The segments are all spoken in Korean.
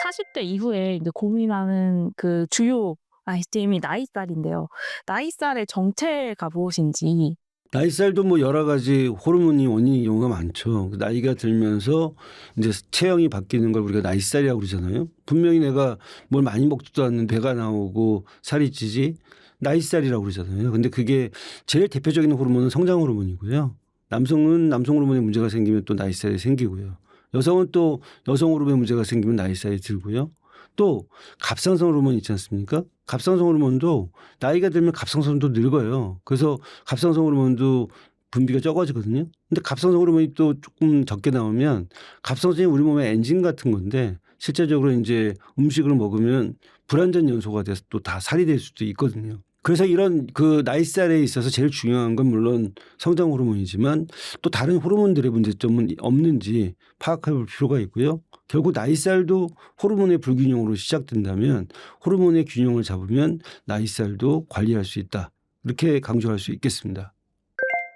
40대 이후에 이제 고민하는 그 주요 아이템이 나이살인데요. 나이살의 정체가 무엇인지. 나이살도 뭐 여러 가지 호르몬이 원인인 경우가 많죠. 나이가 들면서 이제 체형이 바뀌는 걸 우리가 나이살이라고 그러잖아요. 분명히 내가 뭘 많이 먹지도 않는 배가 나오고 살이 찌지 나이살이라고 그러잖아요. 근데 그게 제일 대표적인 호르몬은 성장 호르몬이고요. 남성은 남성 호르몬에 문제가 생기면 또 나이살이 생기고요. 여성은 또 여성 호르몬에 문제가 생기면 나이살이 들고요. 또 갑상선 호르몬 있지 않습니까? 갑상선 호르몬도 나이가 들면 갑상선도 늙어요. 그래서 갑상선 호르몬도 분비가 적어지거든요. 근데 갑상선 호르몬이 또 조금 적게 나오면 갑상선이 우리 몸의 엔진 같은 건데 실제적으로 이제 음식을 먹으면 불완전 연소가 돼서 또 다 살이 될 수도 있거든요. 그래서 이런 그 나이살에 있어서 제일 중요한 건 물론 성장 호르몬이지만 또 다른 호르몬들의 문제점은 없는지 파악해 볼 필요가 있고요. 결국 나이살도 호르몬의 불균형으로 시작된다면 호르몬의 균형을 잡으면 나이살도 관리할 수 있다. 이렇게 강조할 수 있겠습니다.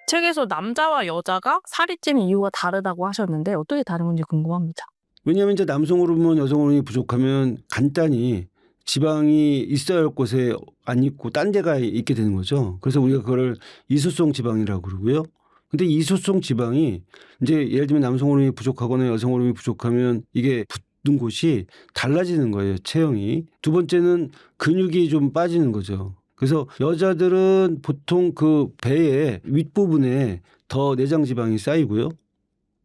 책에서 남자와 여자가 살이 찌는 이유가 다르다고 하셨는데 어떻게 다른 건지 궁금합니다. 왜냐하면 이제 남성 호르몬, 여성 호르몬이 부족하면 간단히 지방이 있어야 할 곳에 안 있고 딴 데가 있게 되는 거죠. 그래서 우리가 그걸 이소성 지방이라고 그러고요. 근데 이소성 지방이 이제 예를 들면 남성 호르몬이 부족하거나 여성 호르몬이 부족하면 이게 붙는 곳이 달라지는 거예요. 체형이. 두 번째는 근육이 좀 빠지는 거죠. 그래서 여자들은 보통 그 배의 윗부분에 더 내장 지방이 쌓이고요.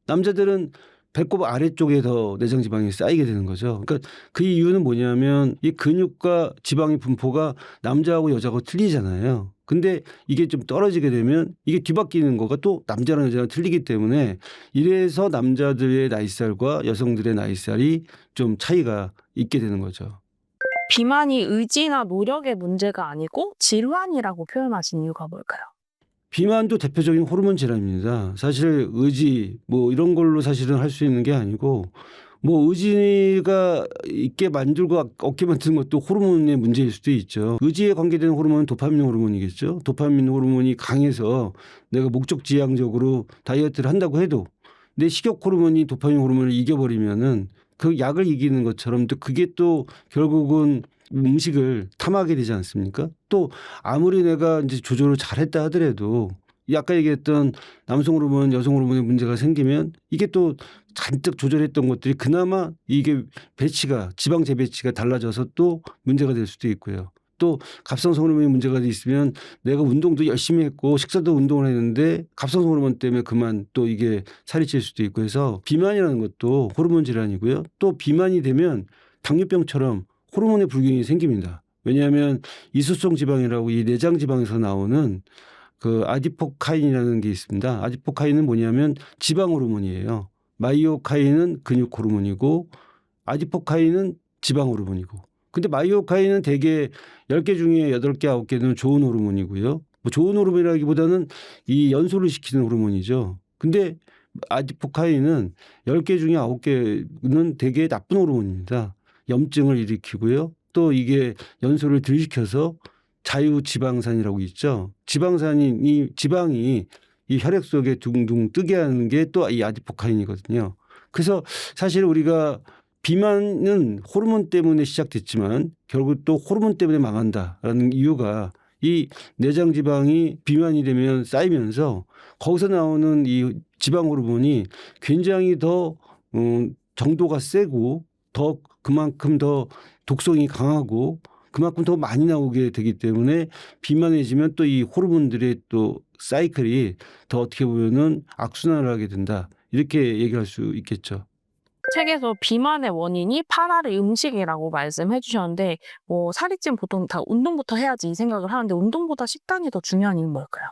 남자들은 배꼽 아래쪽에 더 내장 지방이 쌓이게 되는 거죠. 그러니까 그 이유는 뭐냐면 이 근육과 지방의 분포가 남자하고 여자하고 틀리잖아요. 근데 이게 좀 떨어지게 되면 이게 뒤바뀌는 거가 또 남자랑 여자랑 틀리기 때문에 이래서 남자들의 나이살과 여성들의 나이살이 좀 차이가 있게 되는 거죠. 비만이 의지나 노력의 문제가 아니고 질환이라고 표현하신 이유가 뭘까요? 비만도 대표적인 호르몬 질환입니다. 사실 의지 뭐 이런 걸로 사실은 할 수 있는 게 아니고 뭐 의지가 있게 만들고 없게 만드는 것도 호르몬의 문제일 수도 있죠. 의지에 관계되는 호르몬은 도파민 호르몬이겠죠. 도파민 호르몬이 강해서 내가 목적지향적으로 다이어트를 한다고 해도 내 식욕 호르몬이 도파민 호르몬을 이겨버리면은 그 약을 이기는 것처럼 또 그게 또 결국은 음식을 탐하게 되지 않습니까? 또 아무리 내가 이제 조절을 잘했다 하더라도 아까 얘기했던 남성 호르몬, 여성 호르몬에 문제가 생기면 이게 또 잔뜩 조절했던 것들이 그나마 이게 배치가 지방 재배치가 달라져서 또 문제가 될 수도 있고요. 또 갑상선 호르몬이 문제가 있으면 내가 운동도 열심히 했고 식사도 운동을 했는데 갑상선 호르몬 때문에 그만 또 이게 살이 찔 수도 있고 해서 비만이라는 것도 호르몬 질환이고요. 또 비만이 되면 당뇨병처럼 호르몬의 불균형이 생깁니다. 왜냐하면 이소성 지방이라고 이 내장 지방에서 나오는 그 아디포카인이라는 게 있습니다. 아디포카인은 뭐냐면 지방 호르몬이에요. 마이오카인은 근육 호르몬이고 아디포카인은 지방 호르몬이고. 근데 마이오카인은 대개 10개 중에 8개, 9개는 좋은 호르몬이고요. 뭐 좋은 호르몬이라기보다는 이 연소를 시키는 호르몬이죠. 근데 아디포카인은 10개 중에 9개는 대개 나쁜 호르몬입니다. 염증을 일으키고요. 또 이게 연소를 덜 시켜서 자유지방산이라고 있죠. 지방이 이 혈액 속에 둥둥 뜨게 하는 게 또 이 아디포카인이거든요. 그래서 사실 우리가 비만은 호르몬 때문에 시작됐지만 결국 또 호르몬 때문에 망한다라는 이유가 이 내장 지방이 비만이 되면 쌓이면서 거기서 나오는 이 지방 호르몬이 굉장히 더 정도가 세고 더 그만큼 더 독성이 강하고 그만큼 더 많이 나오게 되기 때문에 비만해지면 또 이 호르몬들의 또 사이클이 더 어떻게 보면은 악순환을 하게 된다. 이렇게 얘기할 수 있겠죠. 책에서 비만의 원인이 파라리 음식이라고 말씀해 주셨는데 뭐 살이 찌면 보통 다 운동부터 해야지 이 생각을 하는데 운동보다 식단이 더 중요한 이유는 뭘까요?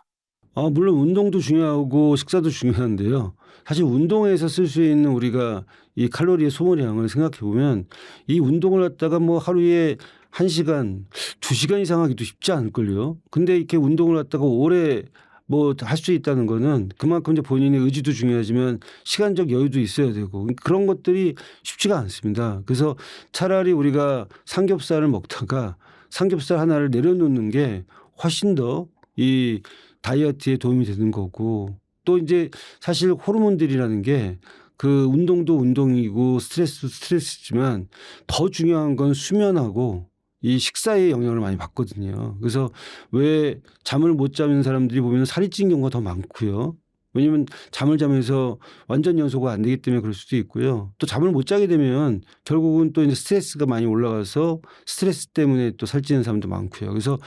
물론 운동도 중요하고 식사도 중요한데요. 사실 운동에서 쓸 수 있는 우리가 이 칼로리의 소모량을 생각해 보면 이 운동을 갖다가 뭐 하루에 1시간, 2시간 이상 하기도 쉽지 않을걸요. 근데 이렇게 운동을 갖다가 오래 뭐 할 수 있다는 거는 그만큼 이제 본인의 의지도 중요하지만 시간적 여유도 있어야 되고 그런 것들이 쉽지가 않습니다. 그래서 차라리 우리가 삼겹살을 먹다가 삼겹살 하나를 내려놓는 게 훨씬 더 이 다이어트에 도움이 되는 거고 또 이제 사실 호르몬들이라는 게 그 운동도 운동이고 스트레스도 스트레스지만 더 중요한 건 수면하고 이 식사에 영향을 많이 받거든요. 그래서 왜 잠을 못 자는 사람들이 보면 살이 찐 경우가 더 많고요. 왜냐면 잠을 자면서 완전 연소가 안 되기 때문에 그럴 수도 있고요. 또 잠을 못 자게 되면 결국은 또 이제 스트레스가 많이 올라가서 스트레스 때문에 또 살찌는 사람도 많고요. 그래서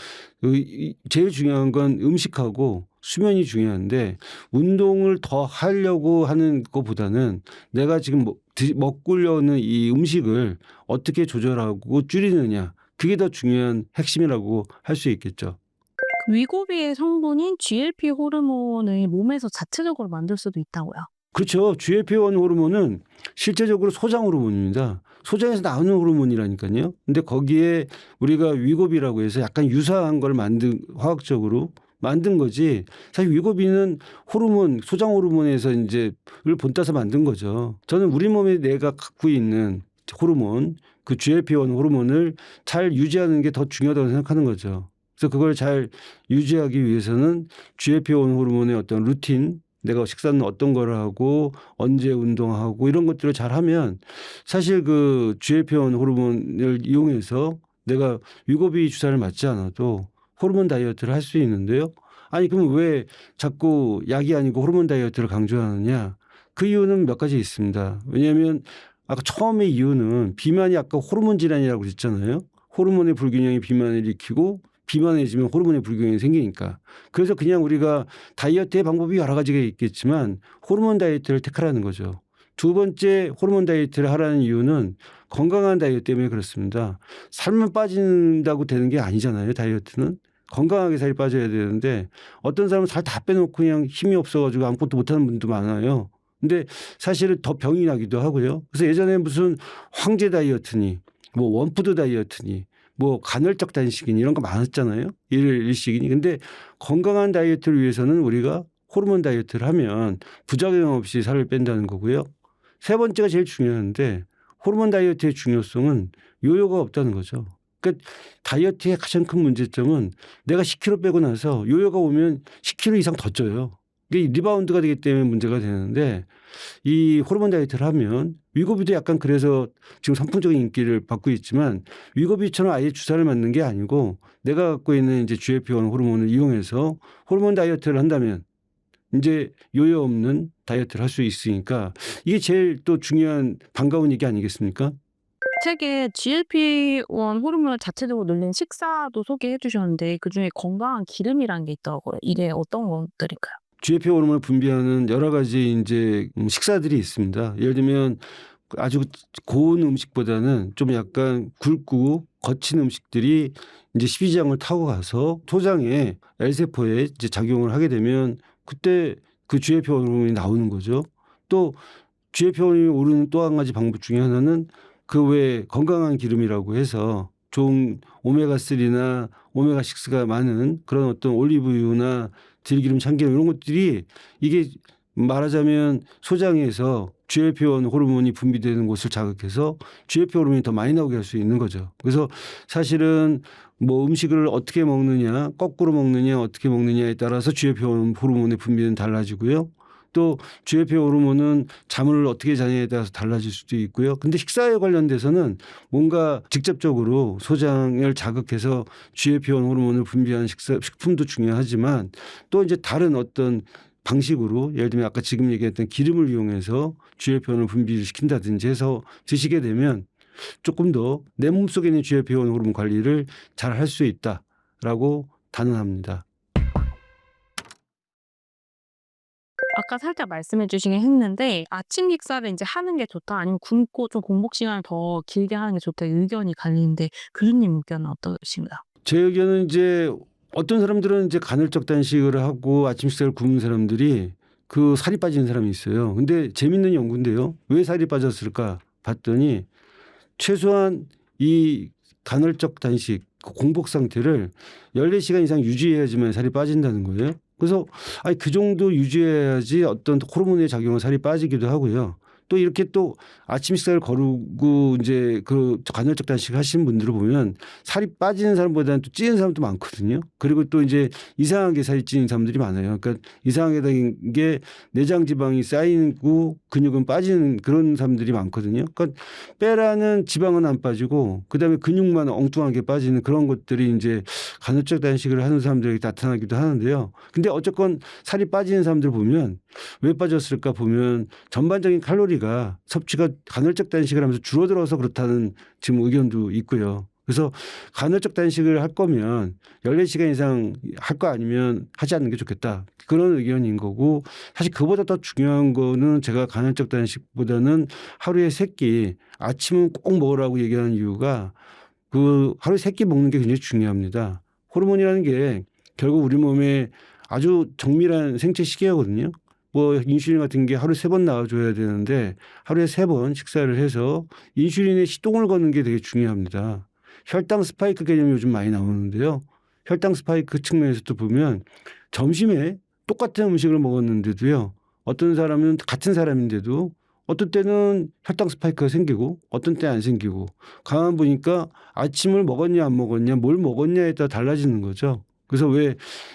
제일 중요한 건 음식하고 수면이 중요한데 운동을 더 하려고 하는 것보다는 내가 지금 먹으려는 이 음식을 어떻게 조절하고 줄이느냐 그게 더 중요한 핵심이라고 할 수 있겠죠. 위고비의 성분인 GLP 호르몬을 몸에서 자체적으로 만들 수도 있다고요. 그렇죠. GLP-1 호르몬은 실제적으로 소장 호르몬입니다. 소장에서 나오는 호르몬이라니까요. 근데 거기에 우리가 위고비라고 해서 약간 유사한 걸 화학적으로 만든 거지. 사실 위고비는 호르몬, 소장 호르몬에서 이제를 본따서 만든 거죠. 저는 우리 몸에 내가 갖고 있는 호르몬, 그 GLP-1 호르몬을 잘 유지하는 게 더 중요하다고 생각하는 거죠. 그래서 그걸 잘 유지하기 위해서는 GLP-1 호르몬의 어떤 루틴, 내가 식사는 어떤 걸 하고 언제 운동하고 이런 것들을 잘 하면 사실 그 GLP-1 호르몬을 이용해서 내가 위고비 주사를 맞지 않아도 호르몬 다이어트를 할 수 있는데요. 아니 그럼 왜 자꾸 약이 아니고 호르몬 다이어트를 강조하느냐. 그 이유는 몇 가지 있습니다. 왜냐하면 아까 처음에 이유는 비만이 아까 호르몬 질환이라고 그랬잖아요. 호르몬의 불균형이 비만을 일으키고 비만해지면 호르몬의 불균형이 생기니까. 그래서 그냥 우리가 다이어트의 방법이 여러 가지가 있겠지만 호르몬 다이어트를 택하라는 거죠. 두 번째 호르몬 다이어트를 하라는 이유는 건강한 다이어트 때문에 그렇습니다. 살만 빠진다고 되는 게 아니잖아요. 다이어트는. 건강하게 살이 빠져야 되는데 어떤 사람은 살 다 빼놓고 그냥 힘이 없어가지고 아무것도 못하는 분도 많아요. 근데 사실은 더 병이 나기도 하고요. 그래서 예전에 무슨 황제 다이어트니 뭐 원푸드 다이어트니 뭐 간헐적 단식이니 이런 거 많았잖아요. 일식이니. 근데 건강한 다이어트를 위해서는 우리가 호르몬 다이어트를 하면 부작용 없이 살을 뺀다는 거고요. 세 번째가 제일 중요한데 호르몬 다이어트의 중요성은 요요가 없다는 거죠. 그러니까 다이어트의 가장 큰 문제점은 내가 10kg 빼고 나서 요요가 오면 10kg 이상 더 쪄요. 이게 리바운드가 되기 때문에 문제가 되는데 이 호르몬 다이어트를 하면 위고비도 약간 그래서 지금 선풍적인 인기를 받고 있지만 위고비처럼 아예 주사를 맞는 게 아니고 내가 갖고 있는 이제 GLP-1 호르몬을 이용해서 호르몬 다이어트를 한다면 이제 요요 없는 다이어트를 할 수 있으니까 이게 제일 또 중요한 반가운 얘기 아니겠습니까? 책에 GLP-1 호르몬을 자체적으로 늘린 식사도 소개해 주셨는데 그중에 건강한 기름이라는 게 있더라고요. 이게 어떤 것들일까요? GLP 호르몬을 분비하는 여러 가지 이제 식사들이 있습니다. 예를 들면 아주 고운 음식보다는 좀 약간 굵고 거친 음식들이 이제 십이지장을 타고 가서 소장에 L세포에 이제 작용을 하게 되면 그때 그 GLP 호르몬이 나오는 거죠. 또 GLP 호르몬이 오르는 또 한 가지 방법 중에 하나는 그 외에 건강한 기름이라고 해서 좋은 오메가3나 오메가6가 많은 그런 어떤 올리브유나 들기름, 참기름 이런 것들이 이게 말하자면 소장에서 GLP-1 호르몬이 분비되는 곳을 자극해서 GLP 호르몬이 더 많이 나오게 할 수 있는 거죠. 그래서 사실은 뭐 음식을 어떻게 먹느냐, 거꾸로 먹느냐, 어떻게 먹느냐에 따라서 GLP 호르몬의 분비는 달라지고요. 또 GLP 호르몬은 잠을 어떻게 자냐에 따라서 달라질 수도 있고요. 근데 식사에 관련돼서는 뭔가 직접적으로 소장을 자극해서 GLP-1 호르몬을 분비하는 식품도 중요하지만 또 이제 다른 어떤 방식으로 예를 들면 아까 지금 얘기했던 기름을 이용해서 GLP-1을 분비를 시킨다든지 해서 드시게 되면 조금 더 내 몸속에 있는 GLP-1 호르몬 관리를 잘 할 수 있다라고 단언합니다. 아까 살짝 말씀해 주시긴 했는데 아침 식사를 이제 하는 게 좋다 아니면 굶고 좀 공복 시간을 더 길게 하는 게 좋다 의견이 갈리는데 교수님 의견은 어떠신가요? 제 의견은 이제 어떤 사람들은 이제 간헐적 단식을 하고 아침 식사를 굶은 사람들이 그 살이 빠지는 사람이 있어요. 근데 재밌는 연구인데요. 왜 살이 빠졌을까 봤더니 최소한 이 간헐적 단식 공복 상태를 14시간 이상 유지해야지만 살이 빠진다는 거예요. 그래서 아니 그 정도 유지해야지 어떤 호르몬의 작용으로 살이 빠지기도 하고요. 또 이렇게 또 아침 식사를 거르고 이제 그 간헐적 단식 하시는 분들을 보면 살이 빠지는 사람보다는 또 찌는 사람도 많거든요. 그리고 또 이제 이상하게 살이 찌는 사람들이 많아요. 그러니까 이상하게 된 게 내장 지방이 쌓이고 근육은 빠지는 그런 사람들이 많거든요. 그러니까 빼라는 지방은 안 빠지고 그다음에 근육만 엉뚱하게 빠지는 그런 것들이 이제 간헐적 단식을 하는 사람들에게 나타나기도 하는데요. 근데 어쨌건 살이 빠지는 사람들 보면 왜 빠졌을까 보면 전반적인 칼로리가 섭취가 간헐적 단식을 하면서 줄어들어서 그렇다는 지금 의견도 있고요. 그래서 간헐적 단식을 할 거면 14시간 이상 할 거 아니면 하지 않는 게 좋겠다. 그런 의견인 거고 사실 그보다 더 중요한 거는 제가 간헐적 단식보다는 하루에 3끼 아침은 꼭 먹으라고 얘기하는 이유가 그 하루에 3끼 먹는 게 굉장히 중요합니다. 호르몬이라는 게 결국 우리 몸에 아주 정밀한 생체 시계거든요. 뭐 인슐린 같은 게 하루에 3번 나와줘야 되는데 하루에 3번 식사를 해서 인슐린에 시동을 거는 게 되게 중요합니다. 혈당 스파이크 개념이 요즘 많이 나오는데요. 혈당 스파이크 측면에서도 보면 점심에 똑같은 음식을 먹었는데도요. 어떤 사람은 같은 사람인데도 어떤 때는 혈당 스파이크가 생기고 어떤 때 안 생기고 가만 보니까 아침을 먹었냐 안 먹었냐 뭘 먹었냐에 따라 달라지는 거죠. 그래서 왜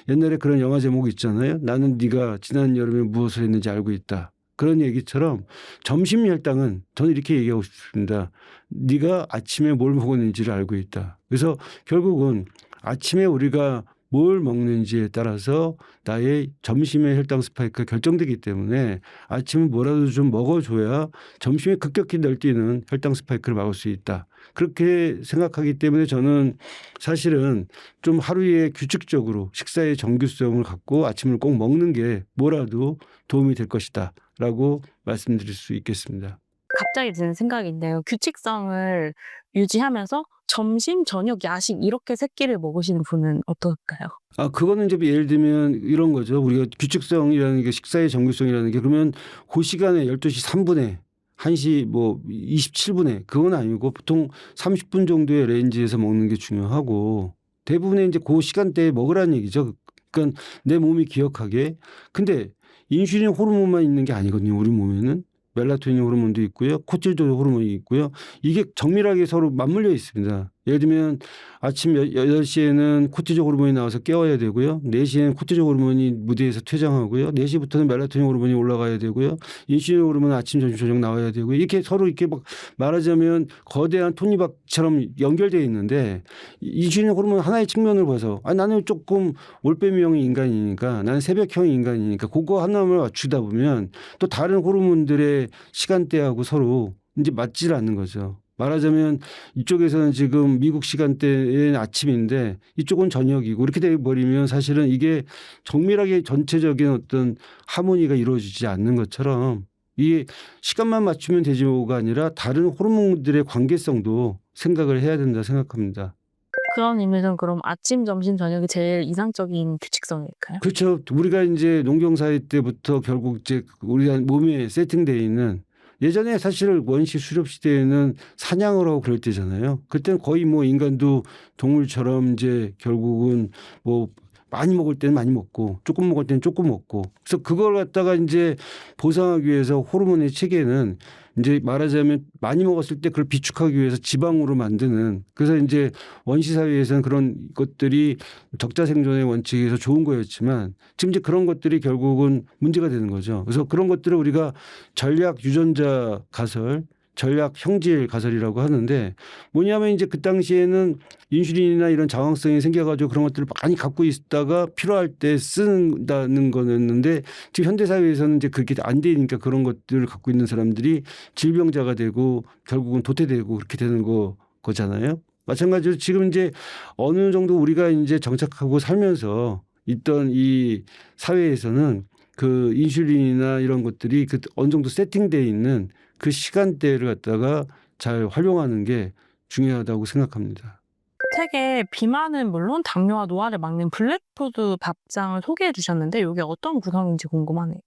옛날에 그런 영화 제목이 있잖아요. 나는 네가 지난 여름에 무엇을 했는지 알고 있다. 그런 얘기처럼 점심 혈당은 저는 이렇게 얘기하고 싶습니다. 네가 아침에 뭘 먹었는지를 알고 있다. 그래서 결국은 아침에 우리가 뭘 먹는지에 따라서 나의 점심의 혈당 스파이크가 결정되기 때문에 아침은 뭐라도 좀 먹어줘야 점심에 급격히 날뛰는 혈당 스파이크를 막을 수 있다. 그렇게 생각하기 때문에 저는 사실은 좀 하루에 규칙적으로 식사의 정규성을 갖고 아침을 꼭 먹는 게 뭐라도 도움이 될 것이다 라고 말씀드릴 수 있겠습니다. 갑자기 드는 생각인데요. 규칙성을 유지하면서 점심, 저녁, 야식 이렇게 3끼를 먹으시는 분은 어떨까요? 그거는 이제 예를 들면 이런 거죠. 우리가 규칙성이라는 게 식사의 정규성이라는 게 그러면 그 시간에 12시 3분에 1시 뭐 27분에 그건 아니고 보통 30분 정도의 레인지에서 먹는 게 중요하고 대부분의 이제 그 시간대에 먹으라는 얘기죠. 그러니까 내 몸이 기억하게. 근데 인슐린 호르몬만 있는 게 아니거든요. 우리 몸에는. 멜라토닌 호르몬도 있고요. 코티졸 호르몬이 있고요. 이게 정밀하게 서로 맞물려 있습니다. 예를 들면 아침 8시에는 코티졸 호르몬이 나와서 깨워야 되고요. 4시에는 코티졸 호르몬이 무대에서 퇴장하고요. 4시부터는 멜라토닌 호르몬이 올라가야 되고요. 인슐린 호르몬은 아침, 점심, 저녁 나와야 되고요. 이렇게 서로 이렇게 막 말하자면 거대한 톱니바퀴처럼 연결되어 있는데 인슐린 호르몬 하나의 측면을 봐서 나는 조금 올빼미형 인간이니까 나는 새벽형 인간이니까 그거 하나만 맞추다 보면 또 다른 호르몬들의 시간대하고 서로 이제 맞질 않는 거죠. 말하자면 이쪽에서는 지금 미국 시간대는 아침인데 이쪽은 저녁이고 이렇게 돼버리면 사실은 이게 정밀하게 전체적인 어떤 하모니가 이루어지지 않는 것처럼 이게 시간만 맞추면 되지가 아니라 다른 호르몬들의 관계성도 생각을 해야 된다 생각합니다. 그런 의미에서는 그럼 아침, 점심, 저녁이 제일 이상적인 규칙성일까요? 그렇죠. 우리가 이제 농경사회 때부터 결국 이제 우리 몸에 세팅되어 있는 예전에 사실 원시 수렵 시대에는 사냥을 하고 그럴 때잖아요. 그때는 거의 뭐 인간도 동물처럼 이제 결국은 뭐 많이 먹을 때는 많이 먹고 조금 먹을 때는 조금 먹고 그래서 그걸 갖다가 이제 보상하기 위해서 호르몬의 체계는 이제 말하자면 많이 먹었을 때 그걸 비축하기 위해서 지방으로 만드는 그래서 이제 원시 사회에서는 그런 것들이 적자 생존의 원칙에서 좋은 거였지만 지금 이제 그런 것들이 결국은 문제가 되는 거죠. 그래서 그런 것들을 우리가 전략 유전자 가설 전략 형질 가설이라고 하는데 뭐냐면 이제 그 당시에는 인슐린이나 이런 저항성이 생겨가지고 그런 것들을 많이 갖고 있다가 필요할 때 쓴다는 거였는데 지금 현대사회에서는 이제 그렇게 안 되니까 그런 것들을 갖고 있는 사람들이 질병자가 되고 결국은 도태되고 그렇게 되는 거잖아요. 마찬가지로 지금 이제 어느 정도 우리가 이제 정착하고 살면서 있던 이 사회에서는 그 인슐린이나 이런 것들이 그 어느 정도 세팅되어 있는 그 시간대를 갖다가 잘 활용하는 게 중요하다고 생각합니다. 책에 비만은 물론 당뇨와 노화를 막는 블랙푸드 밥상을 소개해 주셨는데 이게 어떤 구성인지 궁금하네요.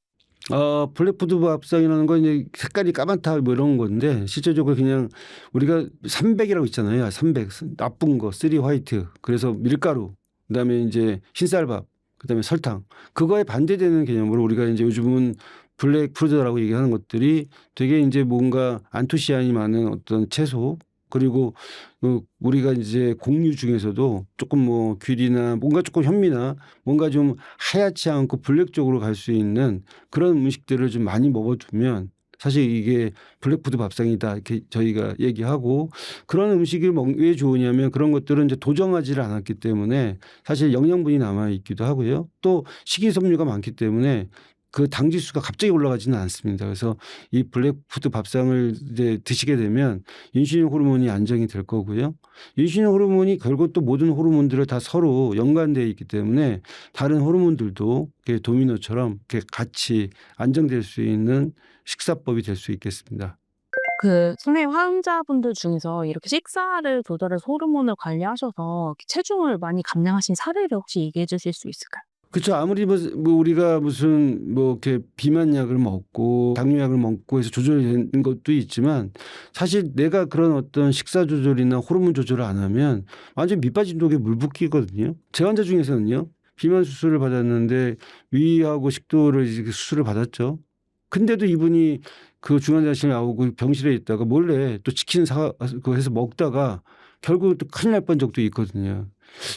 블랙푸드 밥상이라는 건 이제 색깔이 까맣다 뭐 이런 건데 실제적으로 그냥 우리가 300이라고 있잖아요. 300 나쁜 거, 3 화이트. 그래서 밀가루, 그다음에 이제 흰쌀밥, 그다음에 설탕. 그거에 반대되는 개념으로 우리가 이제 요즘은 블랙 푸드라고 얘기하는 것들이 되게 이제 뭔가 안토시아닌이 많은 어떤 채소, 그리고 우리가 이제 곡류 중에서도 조금 뭐 귤이나 뭔가 조금 현미나 뭔가 좀 하얗지 않고 블랙 쪽으로 갈 수 있는 그런 음식들을 좀 많이 먹어두면 사실 이게 블랙푸드 밥상이다 이렇게 저희가 얘기하고, 그런 음식이 왜 좋으냐면 그런 것들은 이제 도정하지를 않았기 때문에 사실 영양분이 남아 있기도 하고요. 또 식이섬유가 많기 때문에 그 당 지수가 갑자기 올라가지는 않습니다. 그래서 이 블랙푸드 밥상을 이제 드시게 되면 인슐린 호르몬이 안정이 될 거고요. 인슐린 호르몬이 결국 또 모든 호르몬들을 다 서로 연관되어 있기 때문에 다른 호르몬들도 이렇게 도미노처럼 이렇게 같이 안정될 수 있는 식사법이 될 수 있겠습니다. 선생님 환자분들 중에서 이렇게 식사를 조절해서 호르몬을 관리하셔서 체중을 많이 감량하신 사례를 혹시 얘기해 주실 수 있을까요? 그렇죠. 아무리 뭐 우리가 무슨 뭐 이렇게 비만약을 먹고 당뇨약을 먹고 해서 조절이 되는 것도 있지만 사실 내가 그런 어떤 식사 조절이나 호르몬 조절을 안 하면 완전 밑빠진 독에 물 붓기거든요. 제 환자 중에서는요. 비만 수술을 받았는데 위하고 식도를 이렇게 수술을 받았죠. 근데도 이분이 그 중환자실 나오고 병실에 있다가 몰래 또 치킨 그거 해서 먹다가 결국 또 큰일 날 뻔 적도 있거든요.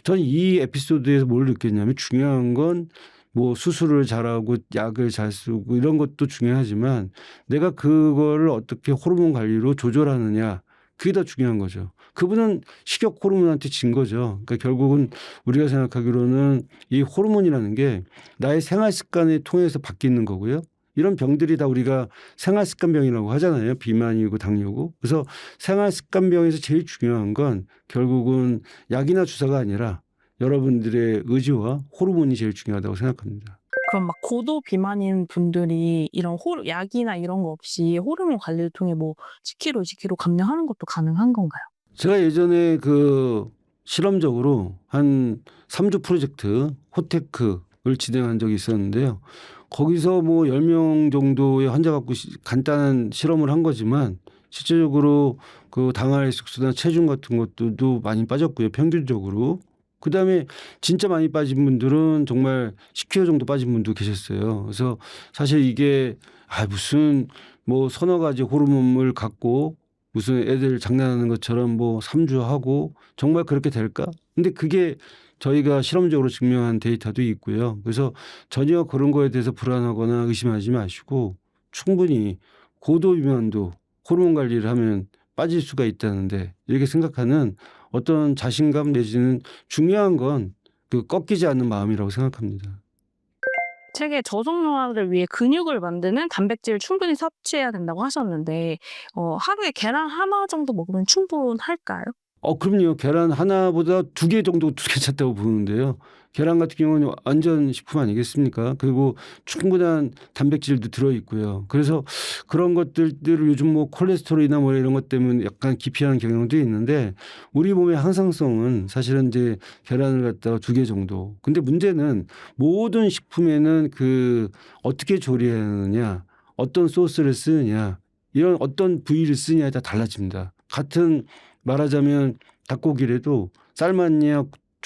저는 이 에피소드에서 뭘 느꼈냐면 중요한 건 뭐 수술을 잘하고 약을 잘 쓰고 이런 것도 중요하지만 내가 그거를 어떻게 호르몬 관리로 조절하느냐, 그게 더 중요한 거죠. 그분은 식욕 호르몬한테 진 거죠. 그러니까 결국은 우리가 생각하기로는 이 호르몬이라는 게 나의 생활 습관을 통해서 바뀌는 거고요. 이런 병들이 다 우리가 생활습관병이라고 하잖아요. 비만이고 당뇨고. 그래서 생활습관병에서 제일 중요한 건 결국은 약이나 주사가 아니라 여러분들의 의지와 호르몬이 제일 중요하다고 생각합니다. 그럼 막 고도 비만인 분들이 이런 약이나 이런 거 없이 호르몬 관리를 통해 뭐 10kg, 20kg 감량하는 것도 가능한 건가요? 제가 예전에 실험적으로 한 3주 프로젝트 호테크를 진행한 적이 있었는데요. 거기서 뭐 10명 정도의 환자 갖고 간단한 실험을 한 거지만 실제적으로 그 당할 숙소나 체중 같은 것들도 많이 빠졌고요. 평균적으로. 그다음에 진짜 많이 빠진 분들은 정말 10kg 정도 빠진 분도 계셨어요. 그래서 사실 이게 무슨 뭐 서너 가지 호르몬을 갖고 무슨 애들 장난하는 것처럼 뭐 3주 하고 정말 그렇게 될까? 근데 그게 저희가 실험적으로 증명한 데이터도 있고요. 그래서 전혀 그런 거에 대해서 불안하거나 의심하지 마시고 충분히 고도 비만도 호르몬 관리를 하면 빠질 수가 있다는데, 이렇게 생각하는 어떤 자신감 내지는 중요한 건 꺾이지 않는 마음이라고 생각합니다. 책에 저속노화를 위해 근육을 만드는 단백질을 충분히 섭취해야 된다고 하셨는데 하루에 계란 하나 정도 먹으면 충분할까요? 그럼요. 계란 하나보다 2개 정도 괜찮다고 보는데요. 계란 같은 경우는 완전 식품 아니겠습니까? 그리고 충분한 단백질도 들어있고요. 그래서 그런 것들을 요즘 뭐 콜레스테롤이나 뭐 이런 것 때문에 약간 기피하는 경향도 있는데 우리 몸의 항상성은 사실은 이제 계란을 갖다가 2개 정도. 근데 문제는 모든 식품에는 어떻게 조리하느냐, 어떤 소스를 쓰느냐, 이런 어떤 부위를 쓰느냐에 따라 달라집니다. 같은 말하자면 닭고기라도 삶았냐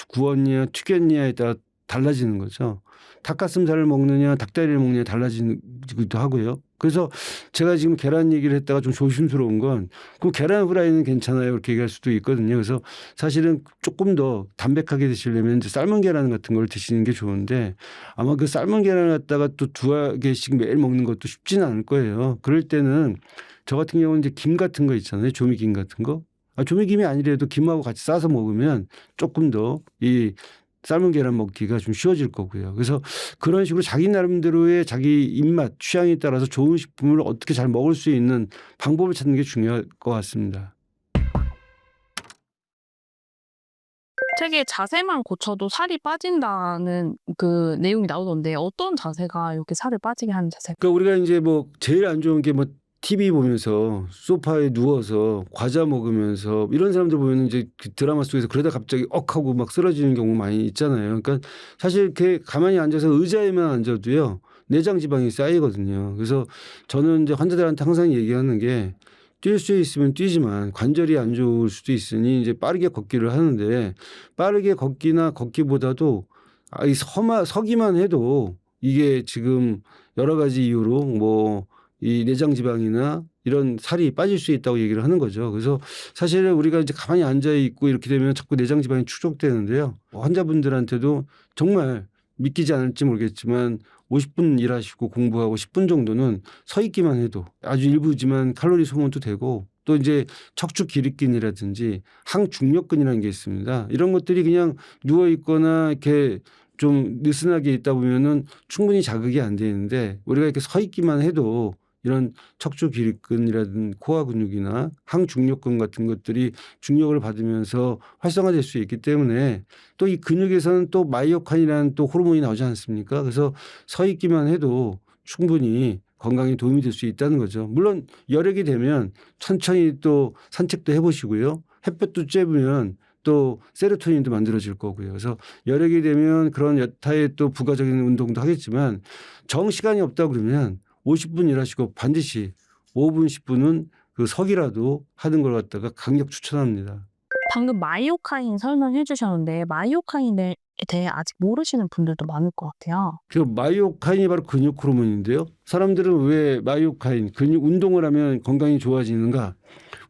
구웠냐 튀겼냐에 따라 달라지는 거죠. 닭가슴살을 먹느냐 닭다리를 먹느냐 달라지기도 하고요. 그래서 제가 지금 계란 얘기를 했다가 좀 조심스러운 건 그 계란 후라이는 괜찮아요 이렇게 얘기할 수도 있거든요. 그래서 사실은 조금 더 담백하게 드시려면 이제 삶은 계란 같은 걸 드시는 게 좋은데 아마 그 삶은 계란을 갖다가 또 2개씩 매일 먹는 것도 쉽지는 않을 거예요. 그럴 때는 저 같은 경우는 이제 김 같은 거 있잖아요. 조미김 같은 거. 조미김이 아니라도 김하고 같이 싸서 먹으면 조금 더 이 삶은 계란 먹기가 좀 쉬워질 거고요. 그래서 그런 식으로 자기 나름대로의 자기 입맛, 취향에 따라서 좋은 식품을 어떻게 잘 먹을 수 있는 방법을 찾는 게 중요할 것 같습니다. 책에 자세만 고쳐도 살이 빠진다는 그 내용이 나오던데 어떤 자세가 이렇게 살을 빠지게 하는 자세일까요? 그러니까 우리가 이제 뭐 제일 안 좋은 게 뭐 TV 보면서 소파에 누워서 과자 먹으면서 이런 사람들 보면 이제 그 드라마 속에서 그러다 갑자기 하고 막 쓰러지는 경우 많이 있잖아요. 그러니까 사실 이렇게 가만히 앉아서 의자에만 앉아도요 내장 지방이 쌓이거든요. 그래서 저는 이제 환자들한테 항상 얘기하는 게 뛸 수 있으면 뛰지만 관절이 안 좋을 수도 있으니 이제 빠르게 걷기를 하는데, 빠르게 걷기나 걷기보다도 서기만 해도 이게 지금 여러 가지 이유로 뭐 이 내장 지방이나 이런 살이 빠질 수 있다고 얘기를 하는 거죠. 그래서 사실은 우리가 이제 가만히 앉아 있고 이렇게 되면 자꾸 내장 지방이 축적되는데요. 환자분들한테도 정말 믿기지 않을지 모르겠지만 50분 일하시고 공부하고 10분 정도는 서 있기만 해도 아주 일부지만 칼로리 소모도 되고 또 이제 척추 기립근이라든지 항중력근이라는 게 있습니다. 이런 것들이 그냥 누워 있거나 이렇게 좀 느슨하게 있다 보면은 충분히 자극이 안 되는데 우리가 이렇게 서 있기만 해도 이런 척추 기립근이라든 코어 근육이나 항중력근 같은 것들이 중력을 받으면서 활성화될 수 있기 때문에 또 이 근육에서는 또 마이오카인이라는 또 호르몬이 나오지 않습니까? 그래서 서 있기만 해도 충분히 건강에 도움이 될 수 있다는 거죠. 물론 여력이 되면 천천히 또 산책도 해보시고요. 햇볕도 쬐면 또 세로토닌도 만들어질 거고요. 그래서 여력이 되면 그런 여타의 또 부가적인 운동도 하겠지만 정시간이 없다 그러면 50분 일하시고 반드시 5분 10분은 그 서기라도 하는 걸 갖다가 강력 추천합니다. 방금 마이오카인 설명해 주셨는데 마이오카인에 대해 아직 모르시는 분들도 많을 것 같아요. 그 마이오카인이 바로 근육 호르몬인데요. 사람들은 왜 마이오카인 근육 운동을 하면 건강이 좋아지는가?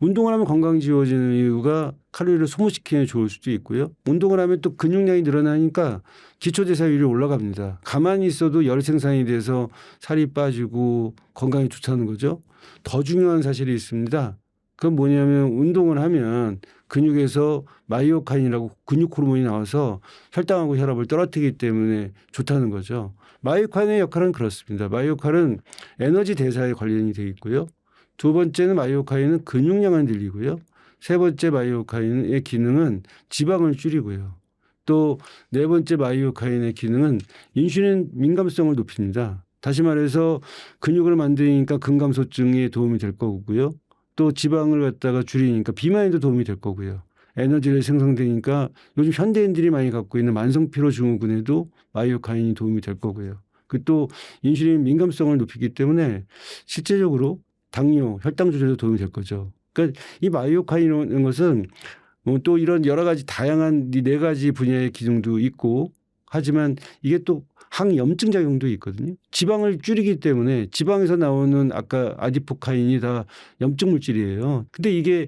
운동을 하면 건강이 좋아지는 이유가 칼로리를 소모시키는 게 좋을 수도 있고요. 운동을 하면 또 근육량이 늘어나니까 기초대사율이 올라갑니다. 가만히 있어도 열 생산이 돼서 살이 빠지고 건강에 좋다는 거죠. 더 중요한 사실이 있습니다. 그건 뭐냐면 운동을 하면 근육에서 마이오카인이라고 근육 호르몬이 나와서 혈당하고 혈압을 떨어뜨리기 때문에 좋다는 거죠. 마이오카인의 역할은 그렇습니다. 마이오카인은 에너지 대사에 관련이 되어 있고요. 두 번째는 마이오카인은 근육량을 늘리고요. 세 번째 마이오카인의 기능은 지방을 줄이고요. 또 네 번째 마이오카인의 기능은 인슐린 민감성을 높입니다. 다시 말해서 근육을 만드니까 근감소증에 도움이 될 거고요. 또 지방을 갖다가 줄이니까 비만에도 도움이 될 거고요. 에너지를 생성되니까 요즘 현대인들이 많이 갖고 있는 만성피로 증후군에도 마이오카인이 도움이 될 거고요. 그 또 인슐린 민감성을 높이기 때문에 실제적으로 당뇨, 혈당 조절에도 도움이 될 거죠. 그러니까 이 마이오카인이라는 것은 또 이런 여러 가지 다양한 이 네 가지 분야의 기능도 있고 하지만 이게 또 항염증 작용도 있거든요. 지방을 줄이기 때문에 지방에서 나오는 아까 아디포카인이 다 염증 물질이에요. 근데 이게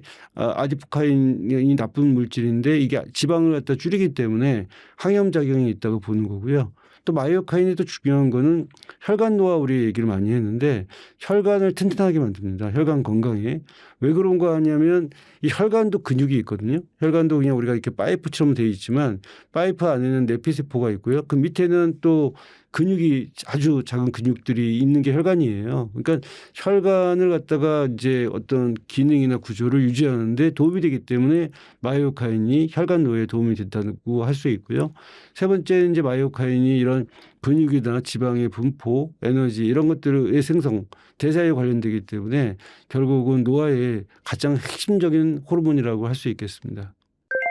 아디포카인이 나쁜 물질인데 이게 지방을 갖다 줄이기 때문에 항염 작용이 있다고 보는 거고요. 또 마이오카인이 또 중요한 거는 혈관 노화 우리 얘기를 많이 했는데 혈관을 튼튼하게 만듭니다. 혈관 건강에. 왜 그런 거 하냐면 이 혈관도 근육이 있거든요. 혈관도 그냥 우리가 이렇게 파이프처럼 되어 있지만 파이프 안에는 내피세포가 있고요. 그 밑에는 또 근육이 아주 작은 근육들이 있는 게 혈관이에요. 그러니까 혈관을 갖다가 이제 어떤 기능이나 구조를 유지하는데 도움이 되기 때문에 마이오카인이 혈관 노화에 도움이 된다고 할 수 있고요. 세 번째는 이제 마이오카인이 이런 근육이나 지방의 분포, 에너지 이런 것들의 생성, 대사에 관련되기 때문에 결국은 노화의 가장 핵심적인 호르몬이라고 할 수 있겠습니다.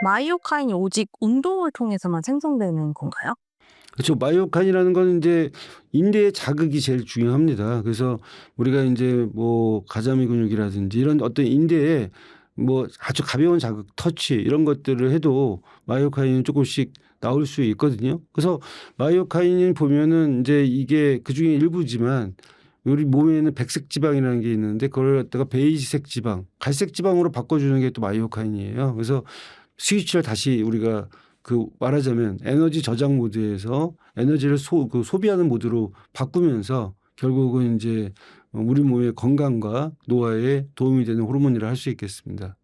마이오카인이 오직 운동을 통해서만 생성되는 건가요? 그렇죠. 마이오카인이라는 건 이제 인대의 자극이 제일 중요합니다. 그래서 우리가 이제 뭐 가자미 근육이라든지 이런 어떤 인대에 뭐 아주 가벼운 자극, 터치 이런 것들을 해도 마이오카인은 조금씩 나올 수 있거든요. 그래서 마이오카인 보면은 이제 이게 그중에 일부지만 우리 몸에는 백색 지방이라는 게 있는데 그걸 갖다가 베이지색 지방, 갈색 지방으로 바꿔주는 게 또 마이오카인이에요. 그래서 스위치를 다시 우리가 그 말하자면 에너지 저장 모드에서 에너지를 소비하는 모드로 바꾸면서 결국은 이제 우리 몸의 건강과 노화에 도움이 되는 호르몬이라 할 수 있겠습니다.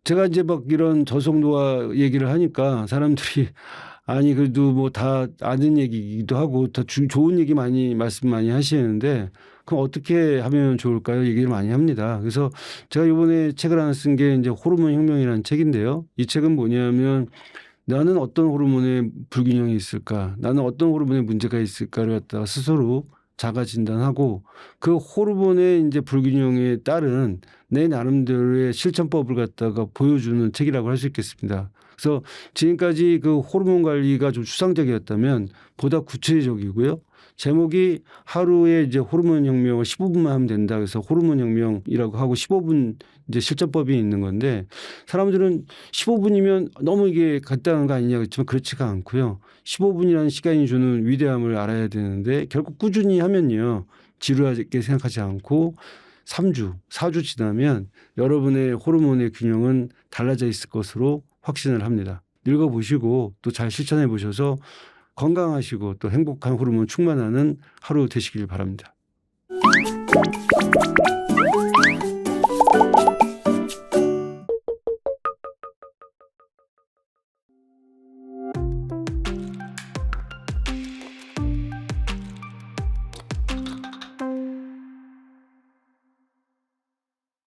제가 이제 막 이런 저속 노화 얘기를 하니까 사람들이 아니 그래도 뭐 다 아는 얘기이기도 하고 더 좋은 얘기 말씀 많이 하시는데 그럼 어떻게 하면 좋을까요? 얘기를 많이 합니다. 그래서 제가 이번에 책을 하나 쓴 게 이제 호르몬 혁명이라는 책인데요. 이 책은 뭐냐면 나는 어떤 호르몬에 불균형이 있을까? 나는 어떤 호르몬에 문제가 있을까를 갖다가 스스로 자가 진단하고 그 호르몬의 이제 불균형에 따른 내 나름대로의 실천법을 갖다가 보여주는 책이라고 할 수 있겠습니다. 그래서 지금까지 그 호르몬 관리가 좀 추상적이었다면 보다 구체적이고요. 제목이 하루에 이제 호르몬 혁명을 15분만 하면 된다. 그래서 호르몬 혁명이라고 하고 15분 이제 실전법이 있는 건데 사람들은 15분이면 너무 이게 간단한 거 아니냐 그렇지만 그렇지가 않고요. 15분이라는 시간이 주는 위대함을 알아야 되는데 결국 꾸준히 하면요. 지루하게 생각하지 않고 3주, 4주 지나면 여러분의 호르몬의 균형은 달라져 있을 것으로 확신을 합니다. 읽어보시고 또 잘 실천해 보셔서 건강하시고 또 행복한 호르몬 충만하는 하루 되시길 바랍니다.